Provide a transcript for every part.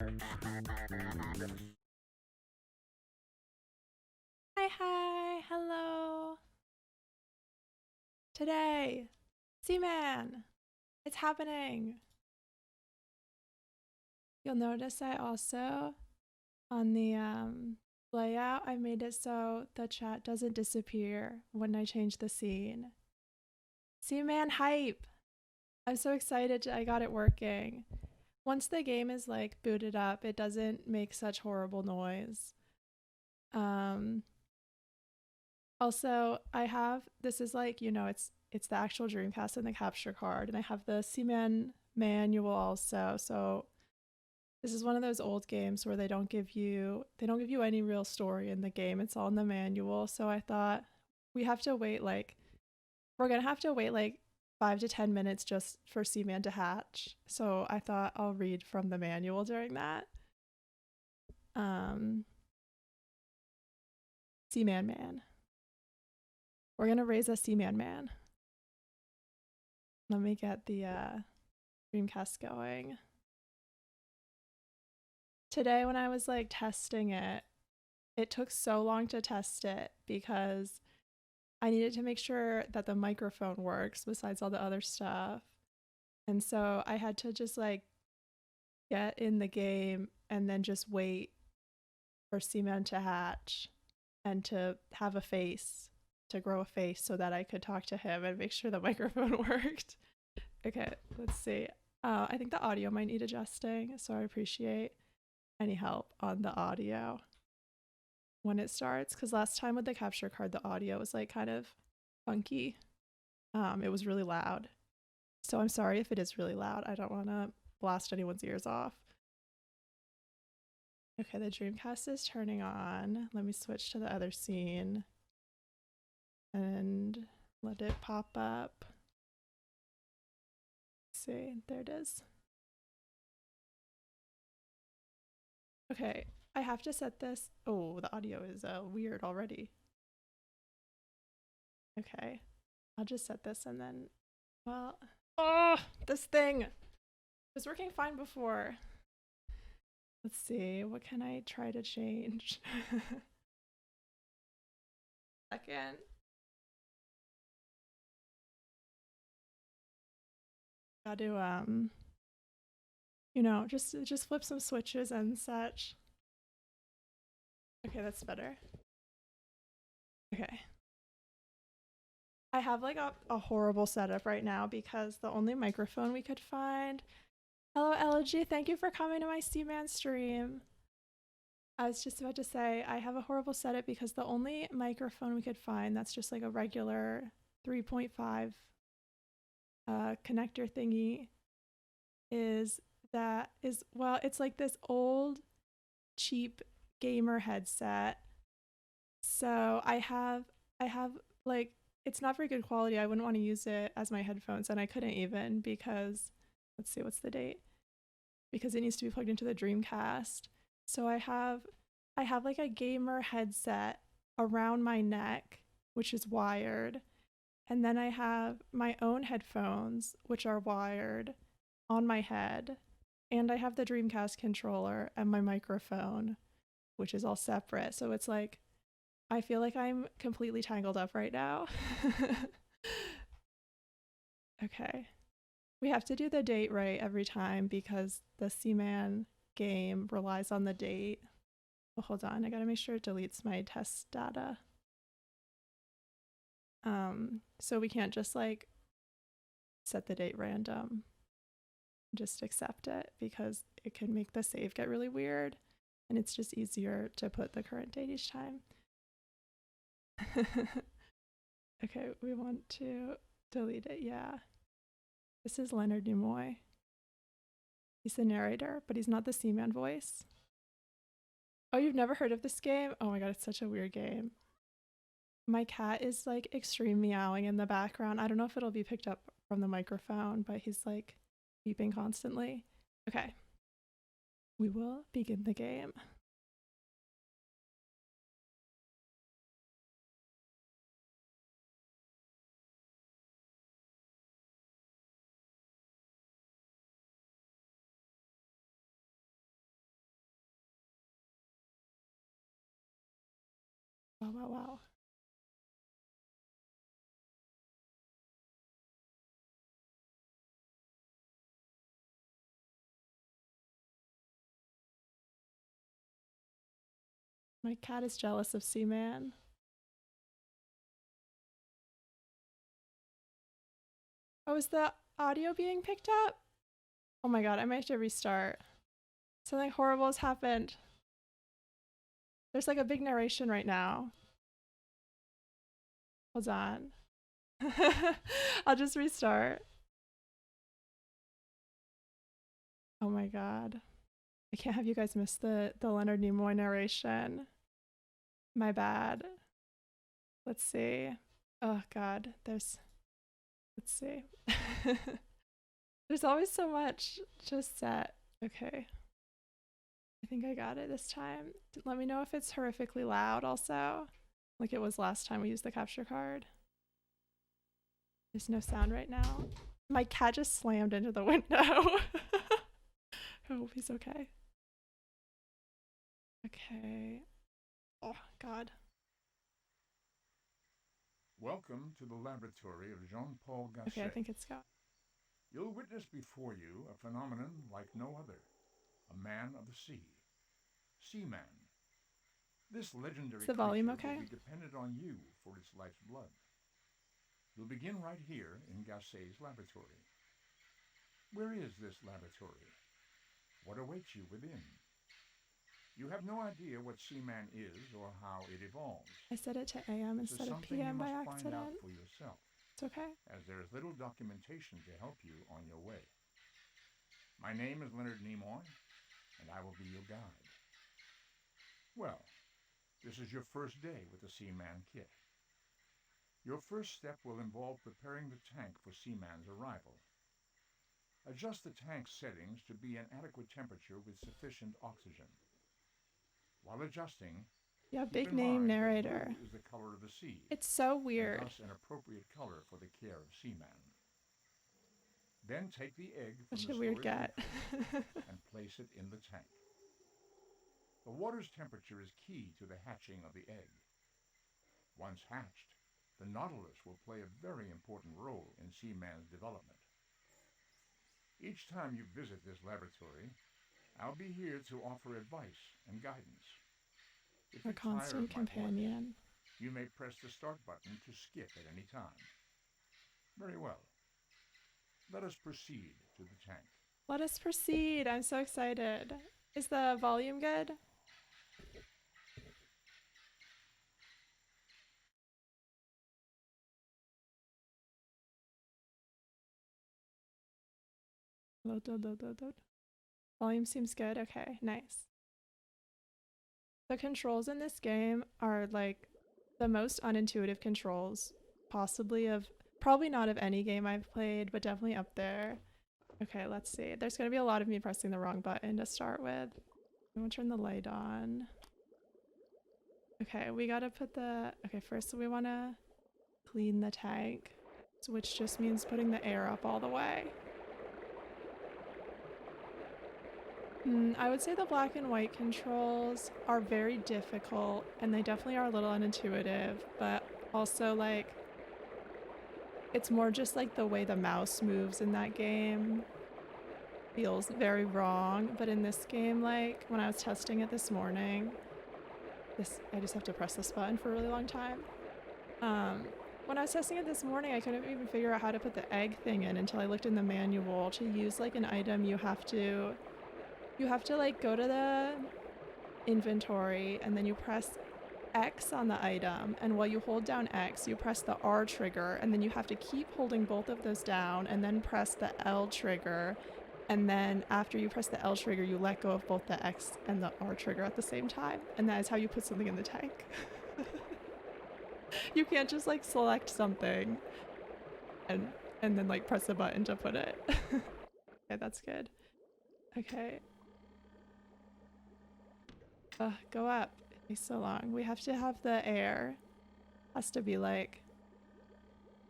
Hi, hello. Today, Seaman, it's happening. You'll notice I also, on the layout, I made it so the chat doesn't disappear when I change the scene. Seaman hype! I'm so excited I got it working. Once the game is like booted up, it doesn't make such horrible noise. Also, I have, this is like, it's the actual Dreamcast and the capture card, and I have the Seaman manual also. So this is one of those old games where they don't give you any real story in the game. It's all in the manual. So I thought we're gonna have to wait like 5 to 10 minutes just for Seaman to hatch. So I thought I'll read from the manual during that. Seaman man. We're gonna raise a Seaman man. Let me get the Dreamcast going. Today when I was like testing it, it took so long to test it because I needed to make sure that the microphone works besides all the other stuff. And so I had to just like get in the game and then just wait for Seaman to hatch and to have a face, to grow a face so that I could talk to him and make sure the microphone worked. Okay, let's see. I think the audio might need adjusting, so I appreciate any help on the audio when it starts, because last time with the capture card the audio was like kind of funky. It was really loud, so I'm sorry if it is really loud. I don't want to blast anyone's ears off. Okay, the Dreamcast is turning on. Let me switch to the other scene and let it pop up. Let's see, there it is. Okay, I have to set this. Oh, the audio is weird already. Okay, I'll just set this and then, well, oh, this thing was working fine before. Let's see, what can I try to change? Second. Got to just flip some switches and such. Okay, that's better. Okay. I have like a horrible setup right now because the only microphone we could find. Hello, Elegy. Thank you for coming to my Seaman stream. I was just about to say I have a horrible setup because the only microphone we could find that's just like a regular 3.5 connector thingy well, it's like this old cheap gamer headset. So I have like, it's not very good quality. I wouldn't want to use it as my headphones, and I couldn't even because, let's see, what's the date? Because it needs to be plugged into the Dreamcast. So I have like a gamer headset around my neck, which is wired. And then I have my own headphones, which are wired on my head. And I have the Dreamcast controller and my microphone, which is all separate. So it's like, I feel like I'm completely tangled up right now. Okay. We have to do the date right every time because the Seaman game relies on the date. Oh, hold on, I gotta make sure it deletes my test data. So we can't just like set the date random. Just accept it because it can make the save get really weird, and it's just easier to put the current date each time. Okay, we want to delete it, yeah. This is Leonard Nimoy. He's the narrator, but he's not the Seaman voice. Oh, you've never heard of this game? Oh my god, it's such a weird game. My cat is like extreme meowing in the background. I don't know if it'll be picked up from the microphone, but he's like beeping constantly. Okay. We will begin the game. wow. My cat is jealous of Seaman. Oh, is the audio being picked up? Oh my god, I might have to restart. Something horrible has happened. There's like a big narration right now. Hold on. I'll just restart. Oh my god. I can't have you guys miss the Leonard Nimoy narration. My bad. Let's see. Oh god, let's see. There's always so much just set. Okay. I think I got it this time. Let me know if it's horrifically loud also, like it was last time we used the capture card. There's no sound right now. My cat just slammed into the window. I hope he's okay. Okay. Oh, God. Welcome to the laboratory of Jean-Paul Gasset. Okay, I think it's got. You'll witness before you a phenomenon like no other. A man of the sea. Seaman. This legendary Is the volume creature okay? will be dependent on you for its life's blood. You'll begin right here in Gasset's laboratory. Where is this laboratory? What awaits you within? You have no idea what Seaman is or how it evolves. I set it to AM This is instead of something you PM by must find accident. out for yourself, It's okay. as there is little documentation to help you on your way. My name is Leonard Nimoy, and I will be your guide. Well, this is your first day with the Seaman kit. Your first step will involve preparing the tank for Seaman's arrival. Adjust the tank settings to be an adequate temperature with sufficient oxygen. While adjusting, Yeah, keep big in name mind narrator. that blue is the color of the sea. It's so And weird. thus an appropriate color for the care of Seaman. Then take the egg from Such the a weird storage gut. and place it in the tank. The water's temperature is key to the hatching of the egg. Once hatched, the nautilus will play a very important role in Seaman's development. Each time you visit this laboratory, I'll be here to offer advice and guidance. If Our you're tired constant of my voice, companion. you may press the start button to skip at any time. Very well. Let us proceed to the tank. Let us proceed. I'm so excited. Is the volume good? Load. Volume seems good. Okay, nice. The controls in this game are like the most unintuitive controls possibly of, probably not of any game I've played, but definitely up there. Okay, let's see. There's going to be a lot of me pressing the wrong button to start with. I'm going to turn the light on. Okay, we got to put the... Okay, first we want to clean the tank, which just means putting the air up all the way. I would say the black and white controls are very difficult, and they definitely are a little unintuitive, but also like it's more just like the way the mouse moves in that game feels very wrong. But in this game, like when I was testing it this morning, I just have to press this button for a really long time. When I was testing it this morning, I couldn't even figure out how to put the egg thing in until I looked in the manual. To use like an item, you have to like go to the inventory and then you press X on the item, and while you hold down X, you press the R trigger, and then you have to keep holding both of those down and then press the L trigger, and then after you press the L trigger, you let go of both the X and the R trigger at the same time, and that is how you put something in the tank. You can't just like select something and then like press a button to put it. Okay, that's good. Okay. Go up. It takes so long. We have to have the air. Has to be like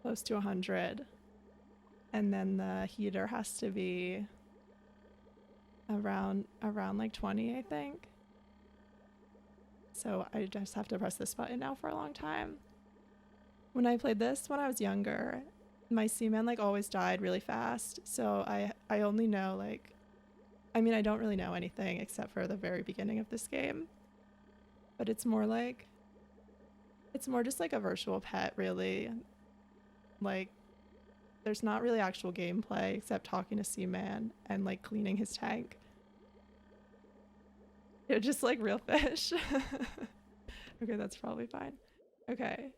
close to 100. And then the heater has to be around like 20, I think. So I just have to press this button now for a long time. When I played this when I was younger, my Seaman like always died really fast. So I only know like, I mean, I don't really know anything except for the very beginning of this game. But it's more just like a virtual pet, really. Like, there's not really actual gameplay except talking to Seaman and like cleaning his tank. They're just like real fish. Okay, that's probably fine. Okay.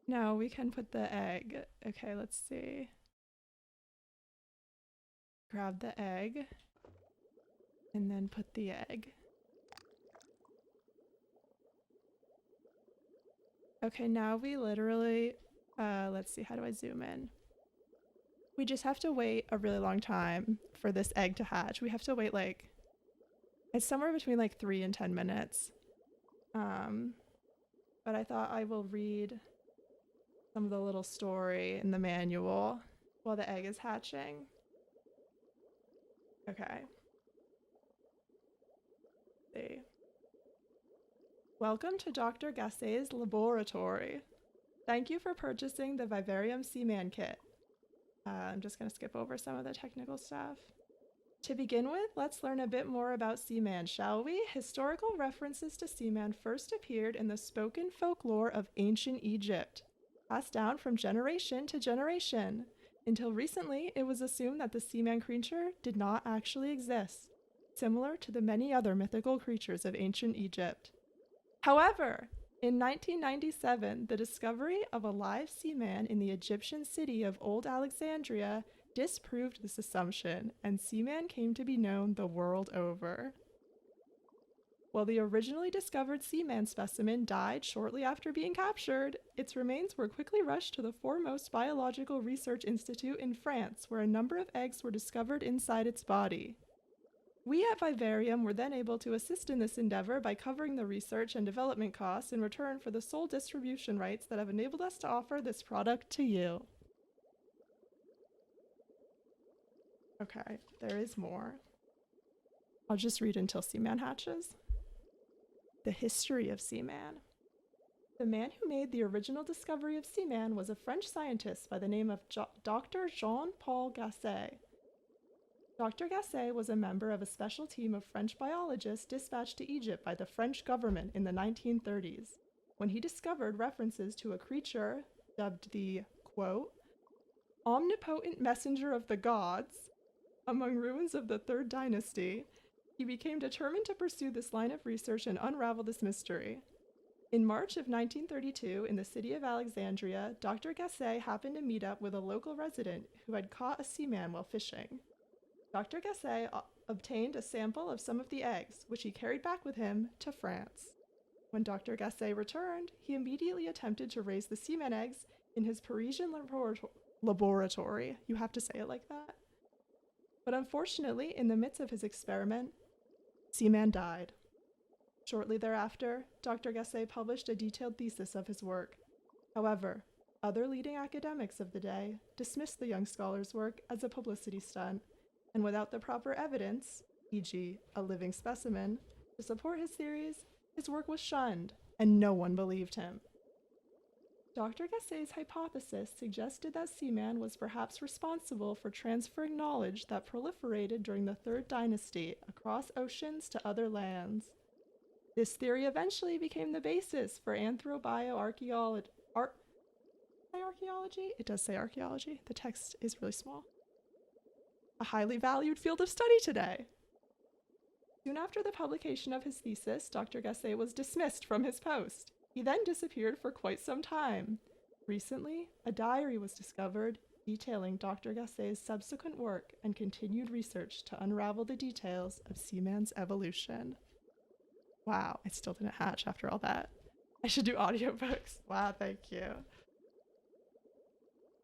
Now we can put the egg. Okay, let's see. Grab the egg and then put the egg. Okay, now we literally, let's see, how do I zoom in? We just have to wait a really long time for this egg to hatch. We have to wait like, it's somewhere between like 3 and 10 minutes. But I thought I will read some of the little story in the manual while the egg is hatching. Okay. Let's see. Welcome to Dr. Gassay's laboratory. Thank you for purchasing the Vivarium Seaman kit. I'm just going to skip over some of the technical stuff. To begin with, let's learn a bit more about Seaman, shall we? Historical references to Seaman first appeared in the spoken folklore of ancient Egypt, passed down from generation to generation. Until recently, it was assumed that the Seaman creature did not actually exist, similar to the many other mythical creatures of ancient Egypt. However, in 1997, the discovery of a live Seaman in the Egyptian city of Old Alexandria disproved this assumption, and Seaman came to be known the world over. While the originally discovered Seaman specimen died shortly after being captured, its remains were quickly rushed to the foremost biological research institute in France, where a number of eggs were discovered inside its body. We at Vivarium were then able to assist in this endeavor by covering the research and development costs in return for the sole distribution rights that have enabled us to offer this product to you. Okay, there is more. I'll just read until Seaman hatches. The history of Seaman. The man who made the original discovery of Seaman was a French scientist by the name of Dr. Jean-Paul Gassay. Dr. Gassay was a member of a special team of French biologists dispatched to Egypt by the French government in the 1930s, when he discovered references to a creature dubbed the, quote, omnipotent messenger of the gods among ruins of the Third Dynasty. He became determined to pursue this line of research and unravel this mystery. In March of 1932, in the city of Alexandria, Dr. Gassay happened to meet up with a local resident who had caught a Seaman while fishing. Dr. Gassay obtained a sample of some of the eggs, which he carried back with him to France. When Dr. Gassay returned, he immediately attempted to raise the Seaman eggs in his Parisian laboratory. You have to say it like that. But unfortunately, in the midst of his experiment, Seaman died. Shortly thereafter, Dr. Gassay published a detailed thesis of his work. However, other leading academics of the day dismissed the young scholar's work as a publicity stunt, and without the proper evidence, e.g., a living specimen, to support his theories, his work was shunned, and no one believed him. Dr. Gassay's hypothesis suggested that Seaman was perhaps responsible for transferring knowledge that proliferated during the Third Dynasty across oceans to other lands. This theory eventually became the basis for anthropobioarchaeology. Archaeology? It does say archaeology. The text is really small. A highly valued field of study today. Soon after the publication of his thesis, Dr. Gassay was dismissed from his post. He then disappeared for quite some time. Recently, a diary was discovered detailing Dr. Gassay's subsequent work and continued research to unravel the details of Seaman's evolution. Wow, it still didn't hatch after all that. I should do audiobooks. Wow, thank you.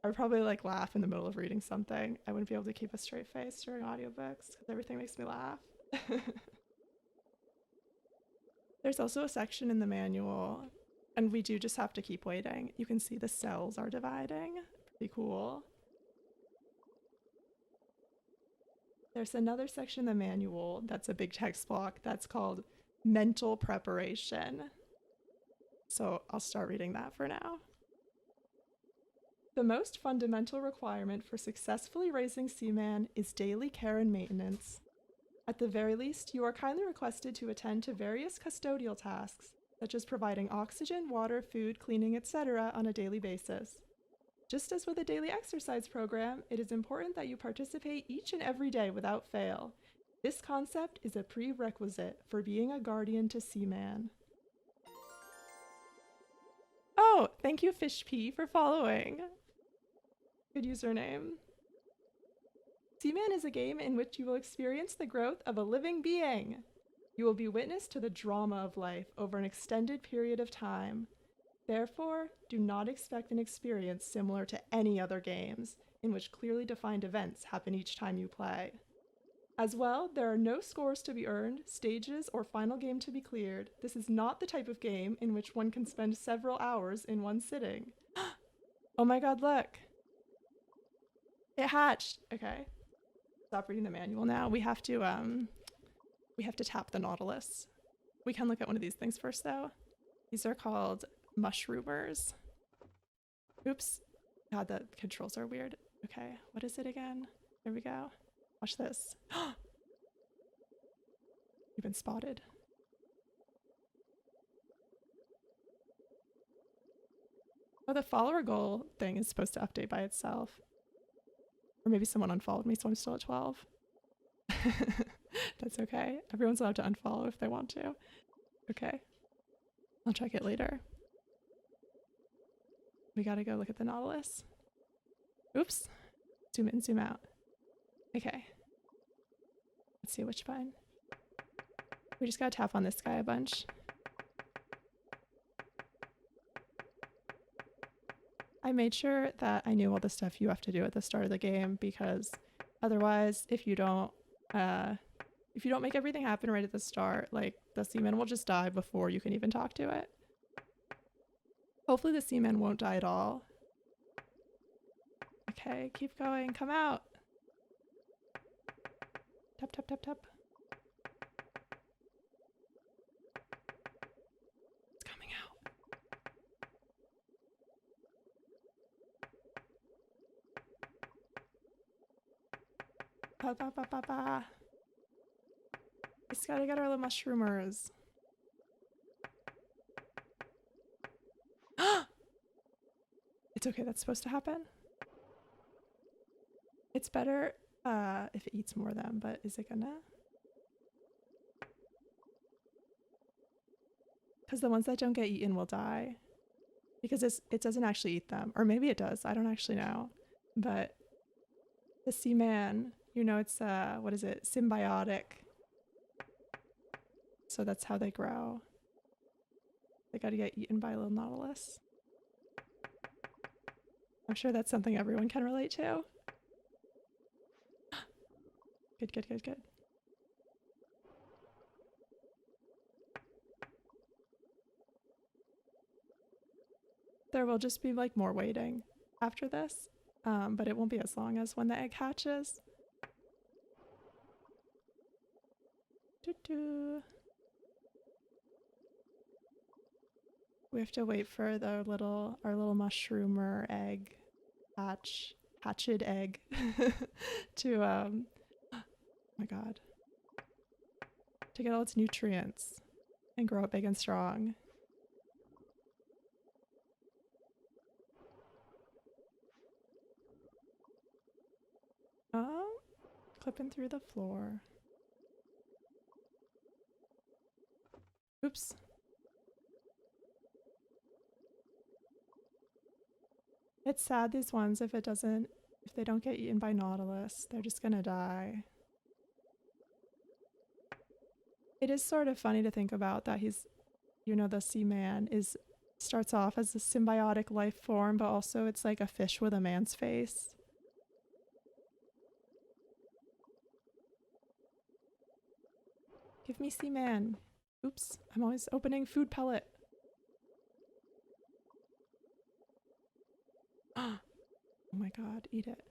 I would probably like laugh in the middle of reading something. I wouldn't be able to keep a straight face during audiobooks because everything makes me laugh. There's also a section in the manual, and we do just have to keep waiting. You can see the cells are dividing. Pretty cool. There's another section in the manual that's a big text block that's called mental preparation. so I'll start reading that for now. The most fundamental requirement for successfully raising Seaman is daily care and maintenance. At the very least, you are kindly requested to attend to various custodial tasks, such as providing oxygen, water, food, cleaning, etc. on a daily basis. Just as with a daily exercise program, it is important that you participate each and every day without fail. This concept is a prerequisite for being a guardian to Seaman. Oh, thank you, FishP, for following. Good username. Seaman is a game in which you will experience the growth of a living being. You will be witness to the drama of life over an extended period of time. Therefore, do not expect an experience similar to any other games, in which clearly defined events happen each time you play. As well, there are no scores to be earned, stages, or final game to be cleared. This is not the type of game in which one can spend several hours in one sitting. Oh my god, look! It hatched! Okay. Stop reading the manual now. We have to tap the nautilus. We can look at one of these things first, though. These are called mushroomers. Oops. God, the controls are weird. Okay, what is it again? There we go. Watch this. You've been spotted. Oh, the follower goal thing is supposed to update by itself. Or maybe someone unfollowed me, so I'm still at 12. That's okay. Everyone's allowed to unfollow if they want to. Okay. I'll check it later. We gotta go look at the nautilus. Oops. Zoom in, zoom out. Okay. Let's see which button. We just gotta tap on this guy a bunch. I made sure that I knew all the stuff you have to do at the start of the game, because otherwise, if you don't make everything happen right at the start, like, the Seaman will just die before you can even talk to it. Hopefully the Seaman won't die at all. Okay, keep going. Come out. Tap, tap, tap, tap. It's coming out. Ba, ba, ba, ba, ba. We just gotta get our little mushroomers. It's okay, that's supposed to happen. It's better if it eats more of them, but is it gonna? Because the ones that don't get eaten will die. Because it doesn't actually eat them. Or maybe it does, I don't actually know. But the Seaman, you know, it's, what is it? Symbiotic. So that's how they grow. They gotta get eaten by a little nautilus. I'm sure that's something everyone can relate to. Good, good, good, good. There will just be like more waiting after this, but it won't be as long as when the egg hatches. Doo-doo. We have to wait for our little mushroomer egg hatched egg to oh my god, to get all its nutrients and grow up big and strong. Clipping through the floor. Oops. It's sad, these ones, if they don't get eaten by nautilus, they're just gonna die. It is sort of funny to think about that he's, you know, the Seaman starts off as a symbiotic life form, but also it's like a fish with a man's face. Give me Seaman. Oops, I'm always opening food pellet. Oh my god, eat it.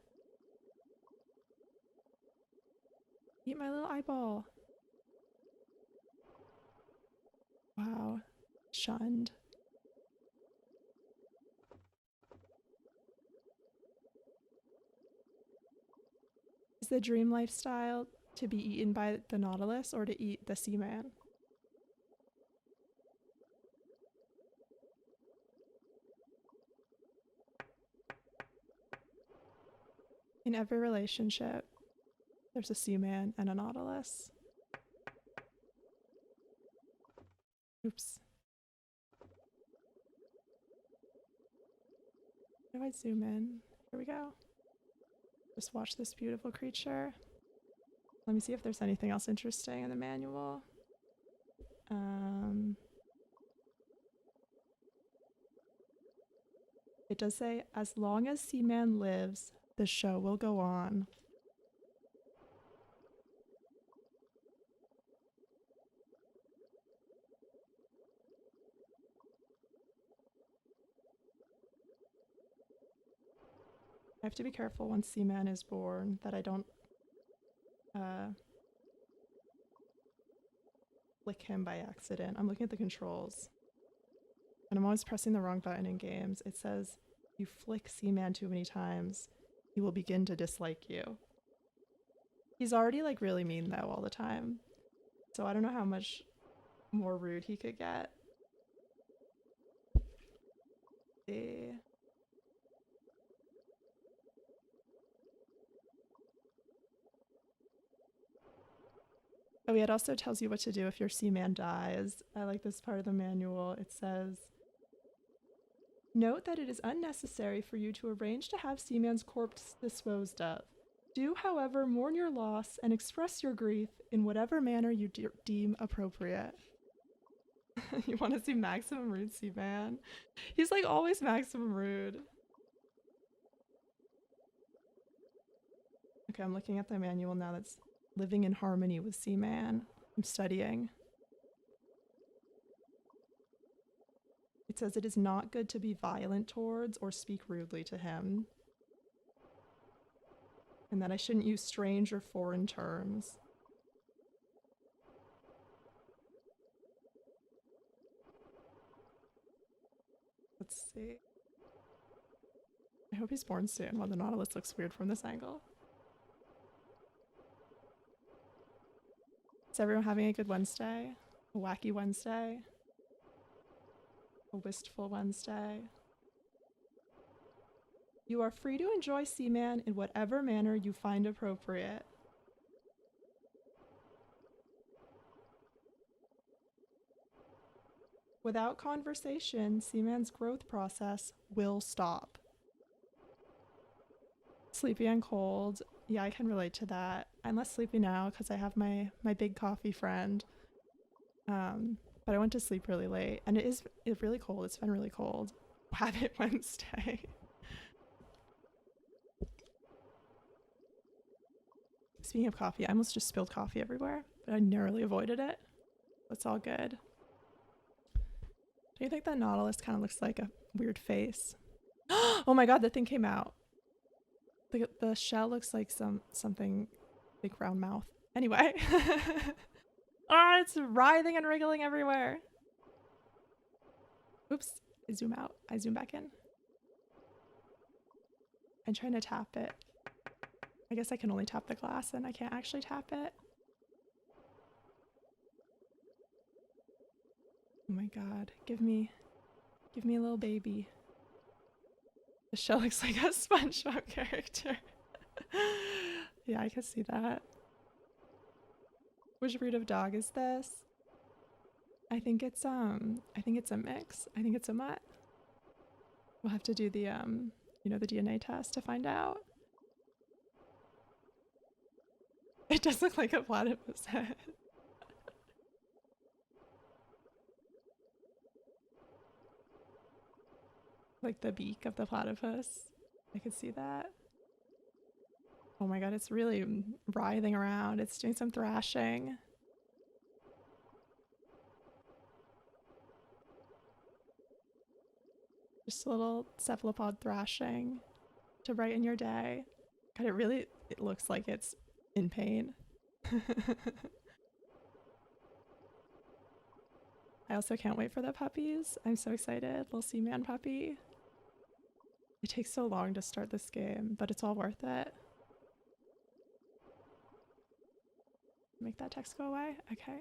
Eat my little eyeball. Wow. Shunned. the dream lifestyle to be eaten by the nautilus or to eat the seaman? In every relationship, there's a seaman and a nautilus. Oops. How do I zoom in? Here we go. Just watch this beautiful creature. Let me see if there's anything else interesting in the manual. It does say, as long as Seaman lives, the show will go on. I have to be careful once Seaman is born that I don't flick him by accident. I'm looking at the controls. And I'm always pressing the wrong button in games. It says, you flick Seaman too many times, he will begin to dislike you. He's already like really mean though all the time. So I don't know how much more rude he could get. See. Oh yeah, it also tells you what to do if your Seaman dies. I like this part of the manual. It says, note that it is unnecessary for you to arrange to have Seaman's corpse disposed of. Do, however, mourn your loss and express your grief in whatever manner you deem appropriate. You want to see maximum rude Seaman? He's like always maximum rude. Okay, I'm looking at the manual now that's living in harmony with Seaman. I'm studying. It says it is not good to be violent towards or speak rudely to him. And that I shouldn't use strange or foreign terms. Let's see. I hope he's born soon. Well, the nautilus looks weird from this angle. Is everyone having a good Wednesday? A wacky Wednesday? A wistful Wednesday? You are free to enjoy Seaman in whatever manner you find appropriate. Without conversation, Seaman's growth process will stop. Sleepy and cold. Yeah, I can relate to that. I'm less sleepy now because I have my big coffee friend. But I went to sleep really late, and it's really cold. It's been really cold. Habit Wednesday. Speaking of coffee, I almost just spilled coffee everywhere, but I narrowly avoided it. It's all good. Do you think that nautilus kind of looks like a weird face? Oh my god, the thing came out. The shell looks like something big round mouth. Anyway. Ah, it's writhing and wriggling everywhere. Oops. I zoom out. I zoom back in. I'm trying to tap it. I guess I can only tap the glass and I can't actually tap it. Oh my god. Give me a little baby. The shell looks like a SpongeBob character. Yeah, I can see that. Which breed of dog is this? I think it's a mix. I think it's a mutt. We'll have to do the the DNA test to find out. It does look like a platypus head. Like the beak of the platypus. I could see that. Oh my god, it's really writhing around. It's doing some thrashing. Just a little cephalopod thrashing to brighten your day. God, it looks like it's in pain. I also can't wait for the puppies. I'm so excited. Little Seaman puppy. It takes so long to start this game, but it's all worth it. Make that text go away. Okay.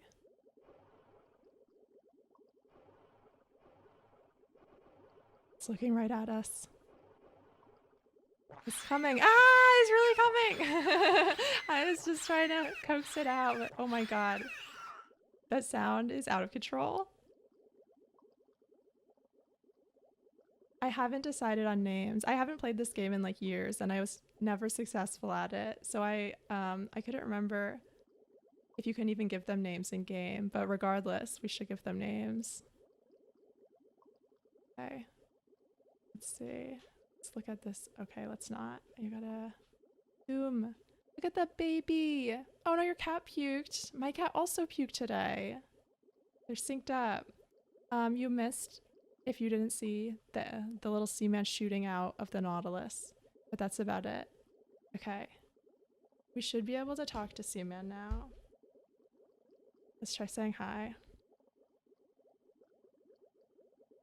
It's looking right at us. It's coming. Ah, it's really coming. I was just trying to coax it out, but oh my god. That sound is out of control. I haven't decided on names. I haven't played this game in like years and I was never successful at it. So I couldn't remember if you can even give them names in game, but regardless, we should give them names. Okay. Let's see. Let's look at this. Okay, let's not. You gotta zoom. Look at that baby. Oh no, your cat puked. My cat also puked today. They're synced up. You missed if you didn't see the little Seaman shooting out of the nautilus, but that's about it. Okay. We should be able to talk to Seaman now. Let's try saying hi.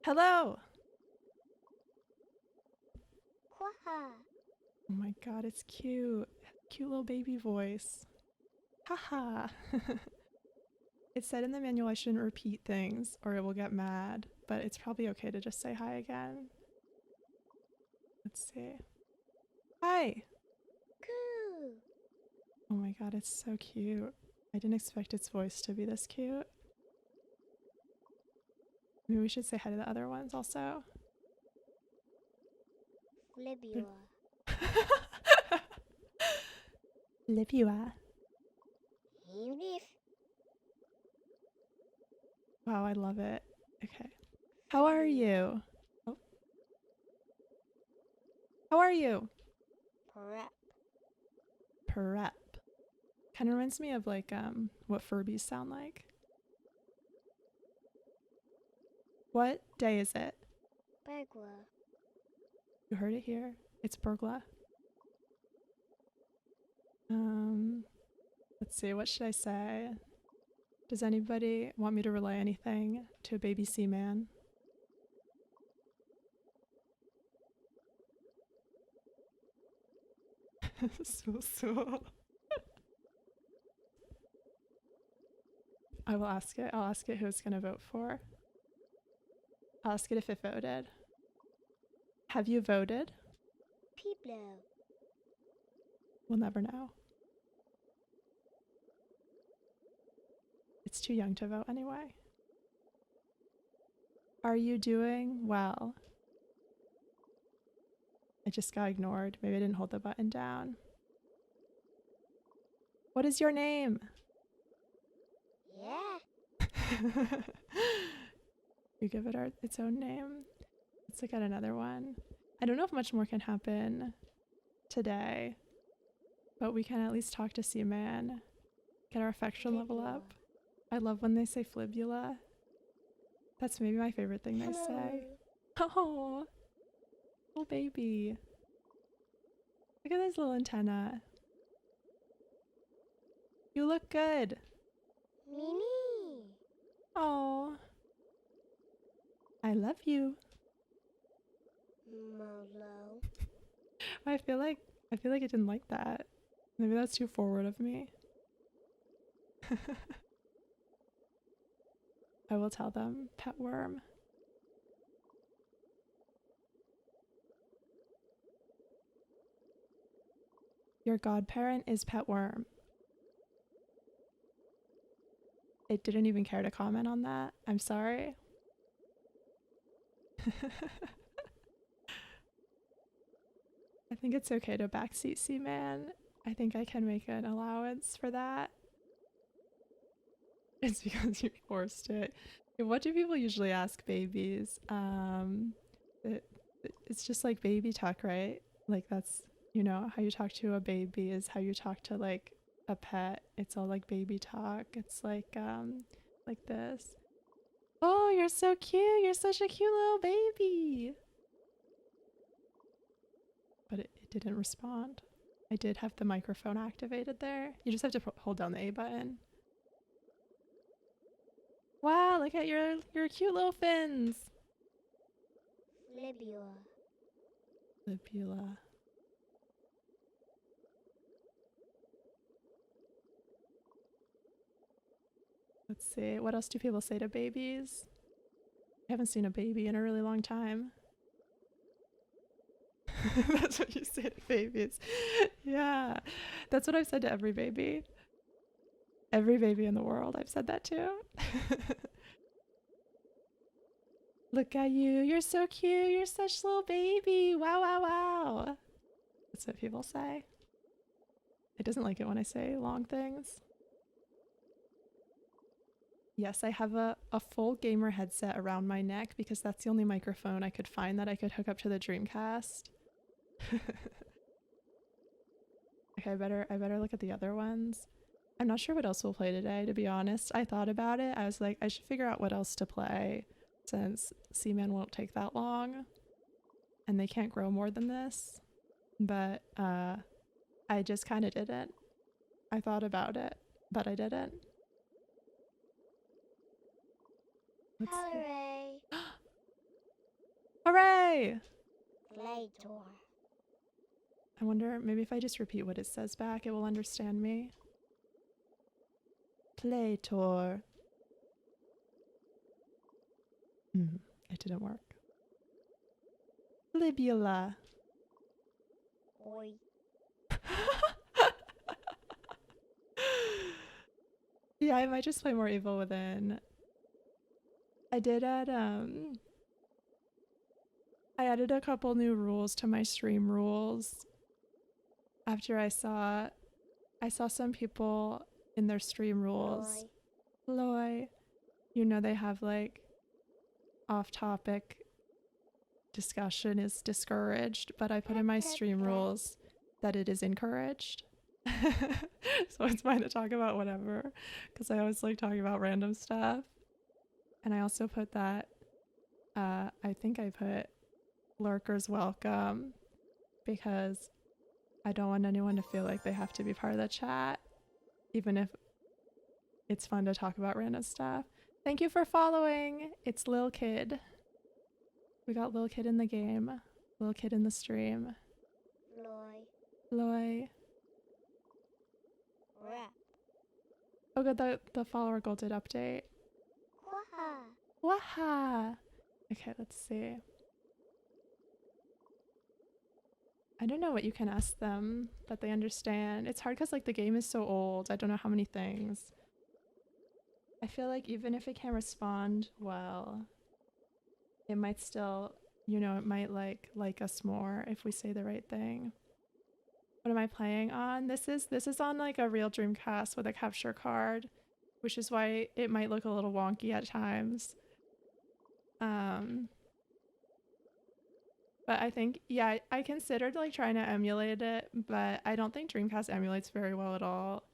Hello! Oh my god, it's cute. Cute little baby voice. Haha. It said in the manual I shouldn't repeat things or it will get mad, but it's probably okay to just say hi again. Let's see. Hi! Coo. Oh my god, it's so cute. I didn't expect its voice to be this cute. Maybe we should say hi to the other ones also. Libya. Libya. Leaf. Wow, I love it. Okay. How are you? Oh. How are you? Prep. Prep. Kind of reminds me of like what Furbies sound like. What day is it? Burglar. You heard it here. It's burglar. Let's see, what should I say? Does anybody want me to relay anything to a baby Seaman? So. I will ask it. I'll ask it who it's gonna vote for. I'll ask it if it voted. Have you voted? People. We'll never know. It's too young to vote anyway. Are you doing well? I just got ignored. Maybe I didn't hold the button down. What is your name? Yeah. You give it its own name. Let's look at another one. I don't know if much more can happen today, but we can at least talk to Seaman, get our affection level up. I love when they say flibula. That's maybe my favorite thing they say. Oh, little baby. Look at his little antenna. You look good. Mini. Oh, I love you. Molo. I feel like it didn't like that. Maybe that's too forward of me. I will tell them, pet worm. Your godparent is pet worm. It didn't even care to comment on that. I'm sorry. I think it's okay to backseat Seaman. I think I can make an allowance for that. It's because you forced it. What do people usually ask babies? It's just like baby talk, right? Like that's, you know, how you talk to a baby is how you talk to like a pet. It's all like baby talk. It's like this. Oh, you're so cute. You're such a cute little baby. But it didn't respond. I did have the microphone activated there. You just have to hold down the A button. Wow, look at your cute little fins. Libya. Libula. Let's see. What else do people say to babies? I haven't seen a baby in a really long time. That's what you say to babies. Yeah. That's what I've said to every baby. Every baby in the world, I've said that to. Look at you. You're so cute. You're such a little baby. Wow, wow, wow. That's what people say. It doesn't like it when I say long things. Yes, I have a full gamer headset around my neck because that's the only microphone I could find that I could hook up to the Dreamcast. Okay, I better look at the other ones. I'm not sure what else we'll play today, to be honest. I thought about it. I was like, I should figure out what else to play since Seaman won't take that long and they can't grow more than this. But I just kind of didn't. I thought about it, but I didn't. Hooray! Hooray! Play tour. I wonder, maybe if I just repeat what it says back, it will understand me. Play tour. It didn't work. Libula. Boy. Yeah, I might just play more Evil Within. I did add I added a couple new rules to my stream rules after I saw some people in their stream rules. Loy. You know, they have like off-topic discussion is discouraged, but I put in my stream rules that it is encouraged. So it's fine to talk about whatever, because I always like talking about random stuff. And I also put that I think I put lurkers welcome because I don't want anyone to feel like they have to be part of the chat, even if it's fun to talk about random stuff. Thank you for following. It's Lil Kid. We got Lil Kid in the game. Lil Kid in the stream. Loy. Loy. Rap. Oh good, the follower goal did update. Waha. Waha! Okay, let's see. I don't know what you can ask them that they understand. It's hard because like the game is so old. I don't know how many things. I feel like even if it can't respond well, it might still, you know, it might like us more if we say the right thing. What am I playing on? This is on like a real Dreamcast with a capture card, which is why it might look a little wonky at times. But I think, yeah, I considered like trying to emulate it, but I don't think Dreamcast emulates very well at all.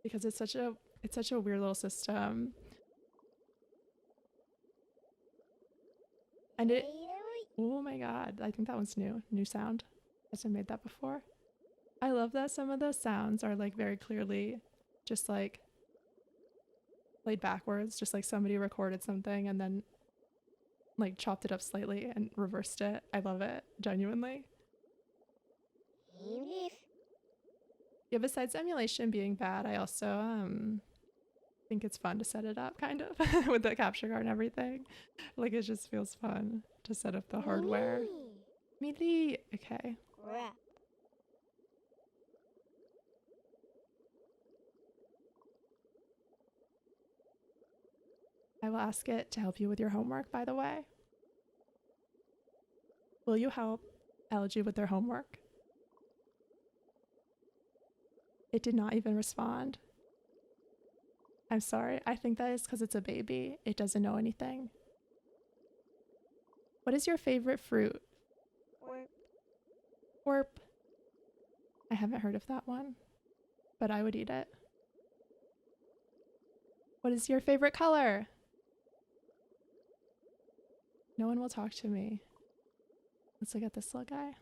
Because it's such a weird little system. And it, oh my god, I think that one's new sound. I hasn't made that before. I love that some of those sounds are like very clearly just like played backwards, just like somebody recorded something and then like chopped it up slightly and reversed it. I love it, genuinely. Yeah, besides emulation being bad, I also think it's fun to set it up kind of with the capture card and everything. Like it just feels fun to set up the hardware. Melee. Okay. Rap. I will ask it to help you with your homework, by the way. Will you help LG with their homework? It did not even respond. I'm sorry. I think that is because it's a baby. It doesn't know anything. What is your favorite fruit? Warp. I haven't heard of that one, but I would eat it. What is your favorite color? No one will talk to me. Let's look at this little guy.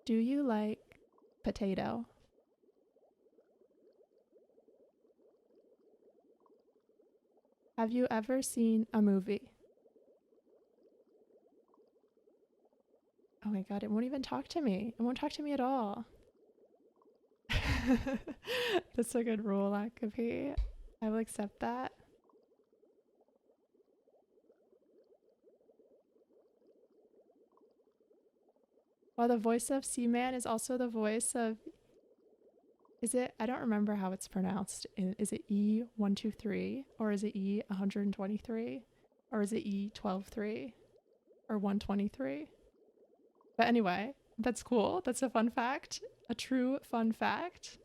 Do you like potato? Have you ever seen a movie? Oh my god, it won't even talk to me. It won't talk to me at all. That's a good rule, Akapi. I will accept that. Well, the voice of Seaman is also the voice of... Is it... I don't remember how it's pronounced. Is it E123? Or is it E123? Or is it E123? Or 123? But anyway, that's cool. That's a fun fact. A true fun fact.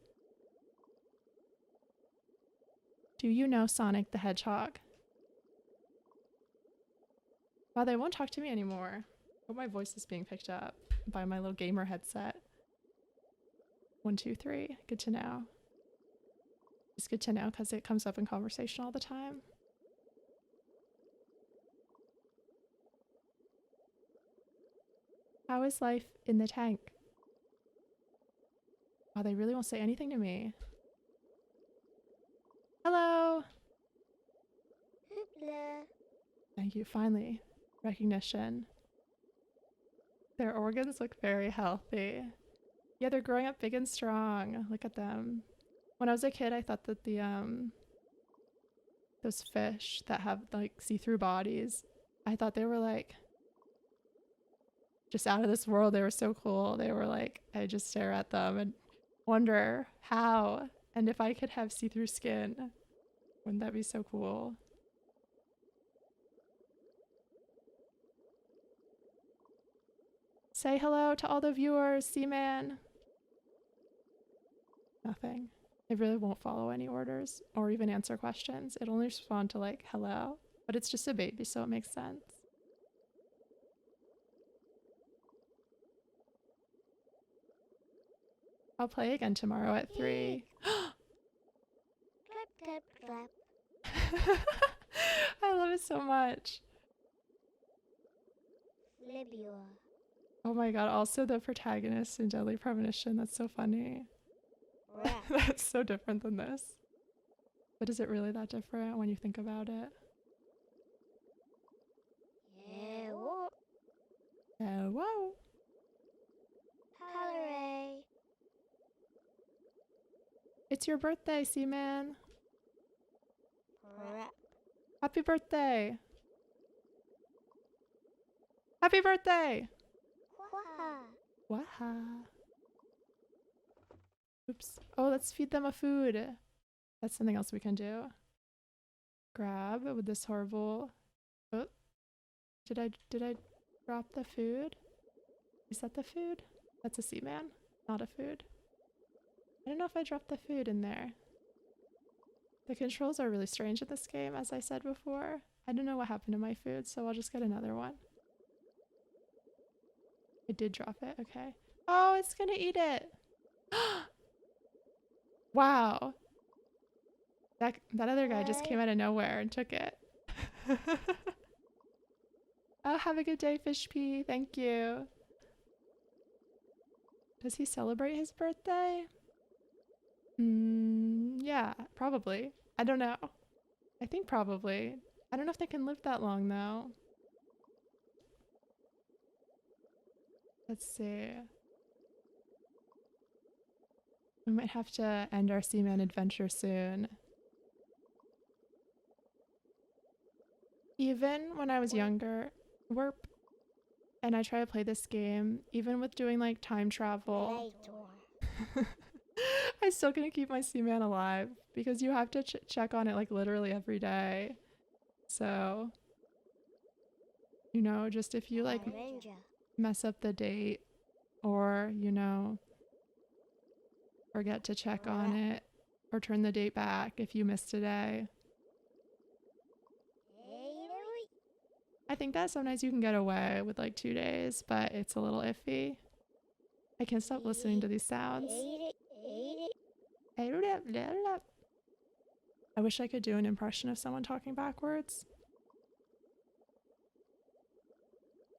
Do you know Sonic the Hedgehog? Wow, they won't talk to me anymore. But my voice is being picked up by my little gamer headset. 1, 2, 3. Good to know. It's good to know because it comes up in conversation all the time. How is life in the tank? Wow, they really won't say anything to me. Hello! Hoopla. Thank you, finally. Recognition. Their organs look very healthy. Yeah, they're growing up big and strong. Look at them. When I was a kid, I thought that the those fish that have like see-through bodies, I thought they were like just out of this world. They were so cool. They were like, I just stare at them and wonder how, and if I could have see-through skin, wouldn't that be so cool? Say hello to all the viewers, Seaman. Nothing. It really won't follow any orders or even answer questions. It only respond to like hello, but it's just a baby, so it makes sense. I'll play again tomorrow at 3. Clap, clap, clap. I love it so much. Libua. Oh my god, also the protagonist in Deadly Premonition, that's so funny. Rap. That's so different than this. But is it really that different when you think about it? Yeah, whoop. Oh, whoa. Hooray. It's your birthday, Seaman. Rap. Happy birthday. Happy birthday. Quaha. Waha. Oops. Oh, let's feed them a food. That's something else we can do. Grab with this horrible... Oh. Did I drop the food? Is that the food? That's a Seaman, not a food. I don't know if I dropped the food in there. The controls are really strange in this game, as I said before. I don't know what happened to my food, so I'll just get another one. I did drop it, okay. Oh, it's gonna eat it! Wow. That other guy just came out of nowhere and took it. Oh, have a good day, Fish Pea. Thank you. Does he celebrate his birthday? Yeah, probably. I don't know. I think probably. I don't know if they can live that long, though. Let's see. We might have to end our Seaman adventure soon. Even when I was younger, and I try to play this game, even with doing like time travel, I still gonna keep my Seaman alive because you have to check on it like literally every day. So, you know, just if you like mess up the date or, you know, forget to check on it or turn the date back if you missed a day. I think that sometimes you can get away with like 2 days, but it's a little iffy. I can't stop listening to these sounds. I wish I could do an impression of someone talking backwards.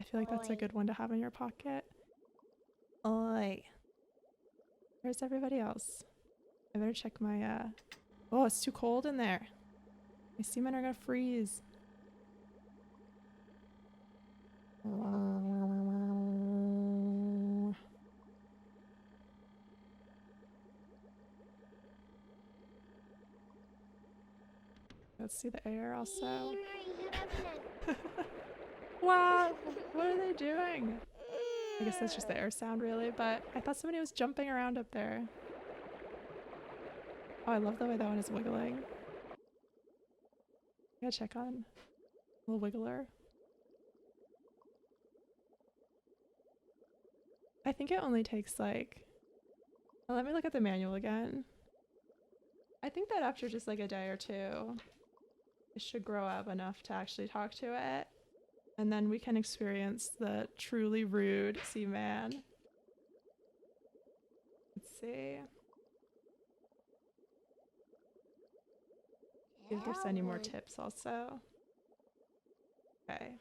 I feel like that's a good one to have in your pocket. Oi. Where's everybody else? I better check my, Oh, it's too cold in there. My seamen are gonna freeze. Let's see the air also. Wow, what are they doing? I guess that's just the air sound really, but I thought somebody was jumping around up there. Oh, I love the way that one is wiggling. Gotta check on a little wiggler. I think it only takes like, well, let me look at the manual again. I think that after just like a day or two, it should grow up enough to actually talk to it. And then we can experience the truly rude Seaman. Let's see. See if there's any more tips also. Okay.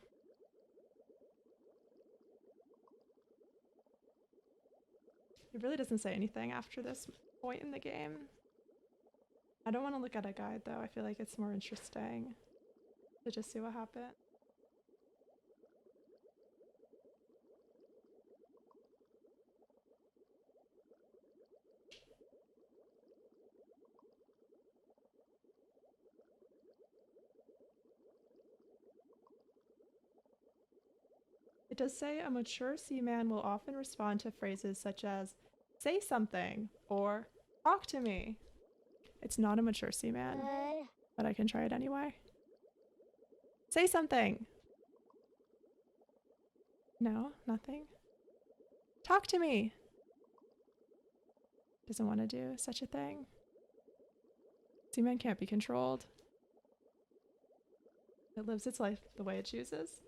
It really doesn't say anything after this point in the game. I don't want to look at a guide though. I feel like it's more interesting to just see what happened. It does say a mature seaman will often respond to phrases such as, say something, or talk to me. It's not a mature seaman, but I can try it anyway. Say something. No, nothing. Talk to me. Doesn't want to do such a thing. Seaman can't be controlled. It lives its life the way it chooses.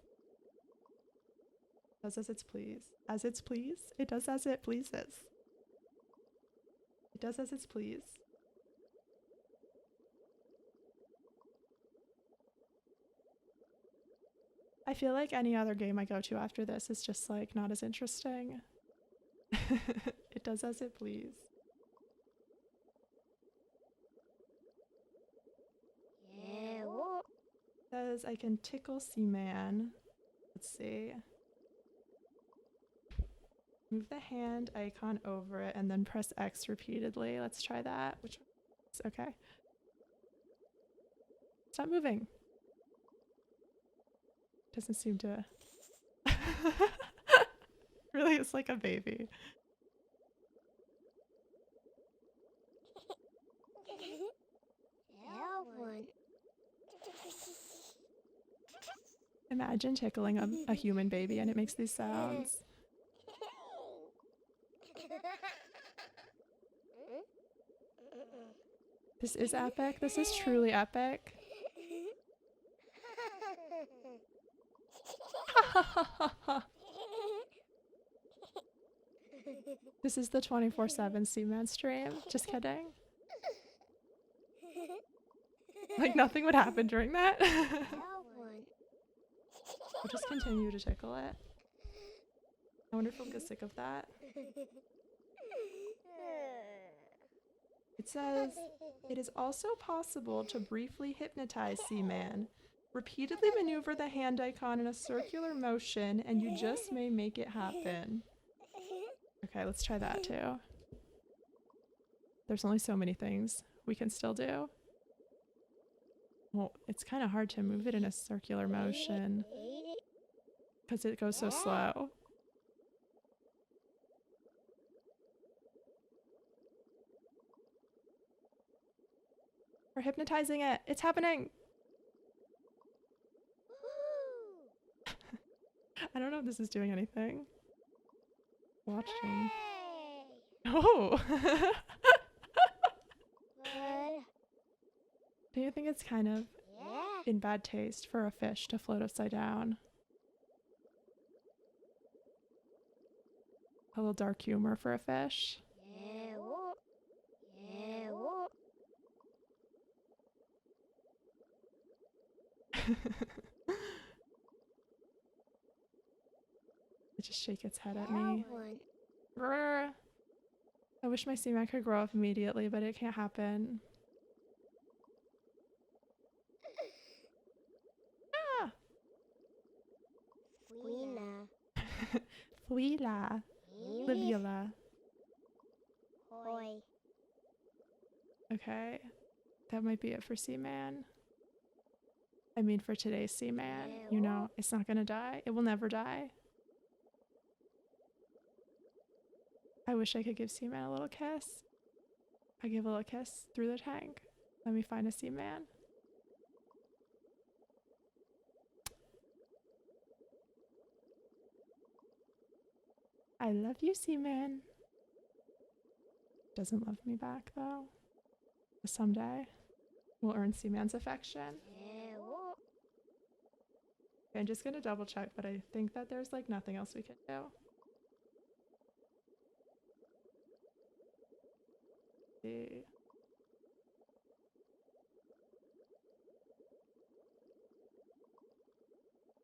Does as it's please. As it's please? It does as it pleases. It does as it's please. I feel like any other game I go to after this is just like not as interesting. It does as it please. Says I can tickle Seaman. Let's see. Move the hand icon over it and then press X repeatedly. Let's try that. Which one? Okay. Stop moving. Doesn't seem to. Really, it's like a baby. Imagine tickling a human baby and it makes these sounds. This is epic. This is truly epic. This is the 24/7 Seaman stream. Just kidding. Like nothing would happen during that. I'll just continue to tickle it. I wonder if I'll get sick of that. It says, it is also possible to briefly hypnotize Seaman. Repeatedly maneuver the hand icon in a circular motion and you just may make it happen. Okay, let's try that too. There's only so many things we can still do. Well, it's kind of hard to move it in a circular motion because it goes so slow. We're hypnotizing it. It's happening. I don't know if this is doing anything. Watching. Oh! Do you think it's kind of in bad taste for a fish to float upside down? A little dark humor for a fish. It just shake its head at me. Grr. I wish my Seaman could grow up immediately, but it can't happen. Ah! Fuila. Libula. Okay. That might be it for Seaman. I mean, for today's Seaman, you know, it's not gonna die. It will never die. I wish I could give Seaman a little kiss. I give a little kiss through the tank. Let me find a Seaman. I love you, Seaman. Doesn't love me back, though. Someday, we'll earn Seaman's affection. Okay, I'm just gonna double check, but I think that there's like nothing else we can do. See.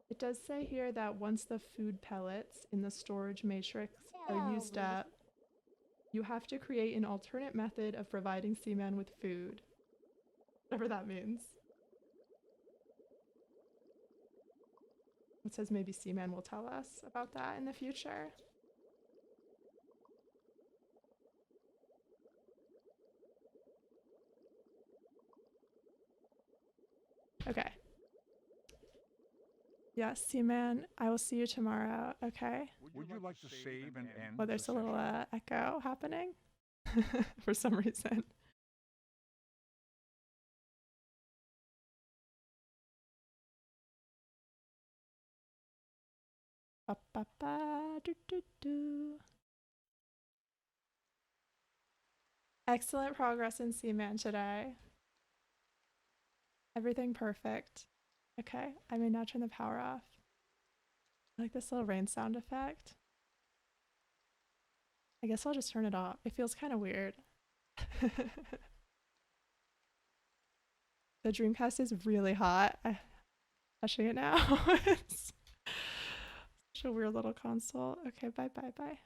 It does say here that once the food pellets in the storage matrix are used up, you have to create an alternate method of providing Seaman with food. Whatever that means. It says maybe Seaman will tell us about that in the future. Okay. Yes, Seaman, I will see you tomorrow, okay? Would you like to save and end? Oh, there's a little echo happening for some reason. Ba, ba, ba, do, do, do. Excellent progress in Seaman today. Everything perfect. Okay, I may now turn the power off. I like this little rain sound effect. I guess I'll just turn it off. It feels kind of weird. The Dreamcast is really hot. I'm touching it now. It's such a weird little console. Okay, bye bye bye.